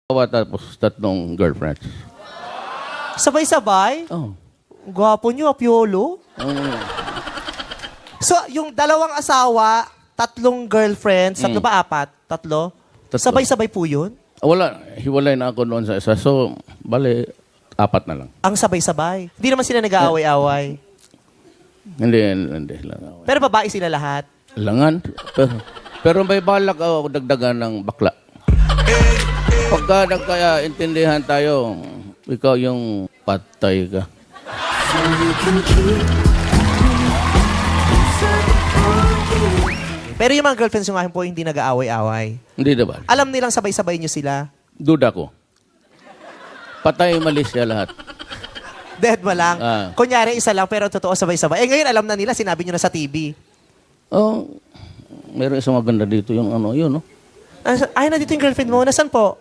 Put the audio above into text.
Tapos tatlong girlfriends. Sabay-sabay? Oh. Gwapo nyo, Apiolo. So, yung dalawang asawa, tatlong girlfriends, tatlo ba apat? Tatlo? Tatlo. Sabay-sabay po yun? Wala, hiwalay na ako noon sa isa. So, bale, apat na lang. Ang sabay-sabay. Hindi naman sila nag-aaway-away. Hindi lang. Pero babae sila lahat. Langan. Pero may balak ako dagdagan ng bakla. Pagka nagkaya-intindihan tayo, ikaw yung patay ka. Pero yung mga girlfriends nyo nga po hindi nag-aaway-away. Hindi diba? Alam nilang sabay-sabay nyo sila. Duda ko. Patay malis siya lahat. Dead mo lang. Ah. Kunyari, isa lang, pero totoo sabay-sabay. Eh ngayon, alam na nila, sinabi nyo na sa TV. Oh, meron isang maganda dito yung ano, yun, no? Ay, nandito yung girlfriend mo. Nasaan po?